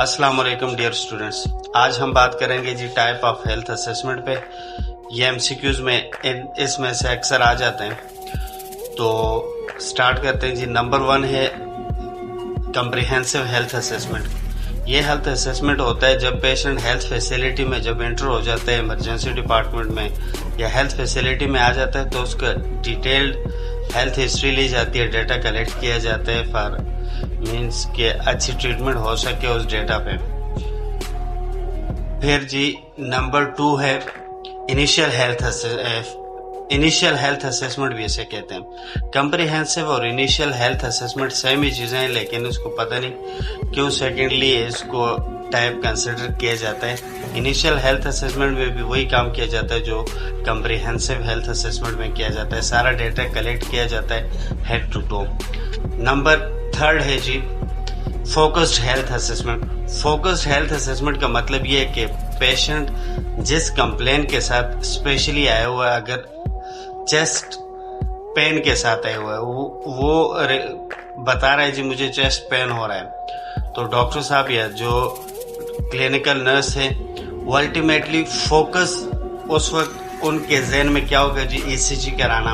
अस्सलाम वालेकुम dear students. आज हम बात करेंगे जी टाइप ऑफ हेल्थ असेसमेंट पे। ये एमसीक्यूज में इसमें से अक्सर आ जाते हैं, तो स्टार्ट करते हैं जी। नंबर 1 है कम्प्रिहेंसिव हेल्थ असेसमेंट। ये हेल्थ असेसमेंट होता है जब पेशेंट हेल्थ फैसिलिटी में जब एंटर हो जाता है इमरजेंसी डिपार्टमेंट में या हेल्थ फैसिलिटी में आ जाता है, तो उसका डिटेल्ड हेल्थ हिस्ट्री ली जाती है, डेटा कलेक्ट किया जाता है फॉर मीन्स के अच्छी ट्रीटमेंट हो सके उस डेटा पे। फिर जी नंबर 2 है इनिशियल हेल्थ असेसमेंट भी इसे कहते हैं। कम्प्रिहेंसिव और इनिशियल हेल्थ असेसमेंट सेम ही चीजें हैं, लेकिन उसको पता नहीं क्यों सेकेंडली इसको टाइप कंसिडर किया जाता है। इनिशियल हेल्थ असेसमेंट में भी वही काम किया जाता है जो कम्प्रिहेंसिव हेल्थ असेसमेंट में किया जाता है। सारा डेटा कलेक्ट किया जाता है हेड टू टो। नंबर 3 है जी focused health assessment. Focused health assessment का मतलब ये है कि पेशेंट जिस कंप्लेन के साथ स्पेशली आया हुआ है, अगर चेस्ट पेन के साथ आया हुआ है, वो बता रहा है जी मुझे चेस्ट पेन हो रहा है, तो डॉक्टर साहब या जो क्लिनिकल नर्स है वो अल्टीमेटली फोकस उस वक्त उनके जहन में क्या होगा जी, ईसीजी कराना,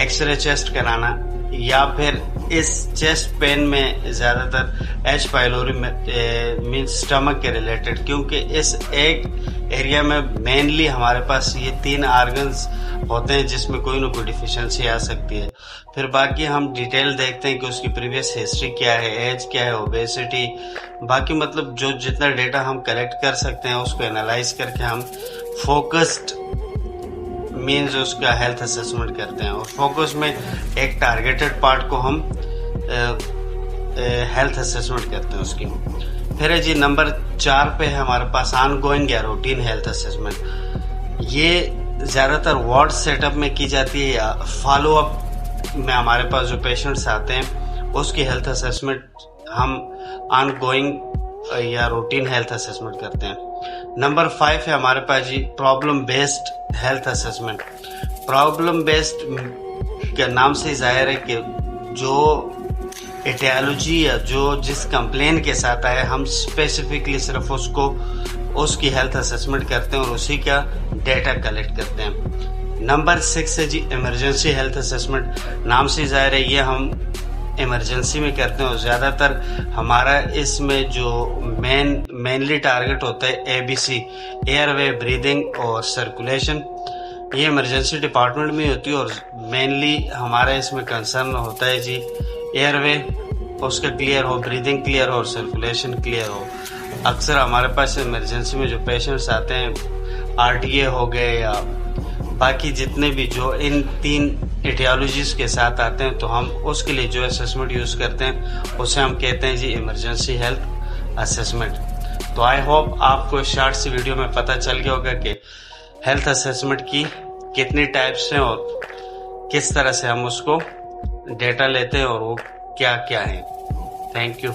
एक्सरे चेस्ट कराना, या फिर इस चेस्ट पेन में ज्यादातर एच पाइलोरी मीन्स स्टमक के रिलेटेड, क्योंकि इस एक एरिया में मेनली हमारे पास ये 3 ऑर्गन्स होते हैं जिसमें कोई ना कोई डिफिशियंसी आ सकती है। फिर बाकी हम डिटेल देखते हैं कि उसकी प्रीवियस हिस्ट्री क्या है, एज क्या है, ओबेसिटी, बाकी मतलब जो जितना डेटा हम कलेक्ट कर सकते हैं उसको एनालाइज करके हम फोकस्ड मीन्स उसका हेल्थ असेसमेंट करते हैं। और फोकस में एक टारगेटेड पार्ट को हम हेल्थ असेसमेंट करते हैं उसकी। फिर है जी नंबर 4 पे है हमारे पास ऑनगोइंग या रूटीन हेल्थ असेसमेंट। ये ज्यादातर वार्ड सेटअप में की जाती है या फॉलो अप में हमारे पास जो पेशेंट्स आते हैं उसकी हेल्थ असेसमेंट हम ऑनगोइंग या रूटीन हेल्थ असेसमेंट करते हैं। नंबर 5 है हमारे पास जी problem based health assessment. Problem based के नाम से जाहिर है कि जो एटियोलॉजी या जो जिस कंप्लेन के साथ आए हम स्पेसिफिकली सिर्फ उसकी हेल्थ असेसमेंट करते हैं और उसी का डेटा कलेक्ट करते हैं। नंबर 6 है जी इमरजेंसी हेल्थ असेसमेंट। नाम से जाहिर है ये हम इमरजेंसी में करते हैं और ज्यादातर हमारा इसमें जो मेनली टारगेट होता है ABC, एयरवे, ब्रीदिंग और सर्कुलेशन। ये इमरजेंसी डिपार्टमेंट में होती है और मेनली हमारा इसमें कंसर्न होता है जी एयरवे उसका क्लियर हो, ब्रीदिंग क्लियर हो और सर्कुलेशन क्लियर हो। अक्सर हमारे पास इमरजेंसी में जो पेशेंट्स आते हैं RTA हो गए या बाकी जितने भी जो इन 3 एटियोलॉजीज के साथ आते हैं, तो हम उसके लिए जो असेसमेंट यूज करते हैं उसे हम कहते हैं जी इमरजेंसी हेल्थ असेसमेंट। तो आई होप आपको शॉर्ट सी वीडियो में पता चल गया होगा कि हेल्थ असेसमेंट की कितनी टाइप्स हैं और किस तरह से हम उसको डेटा लेते हैं और वो क्या क्या है। Thank you.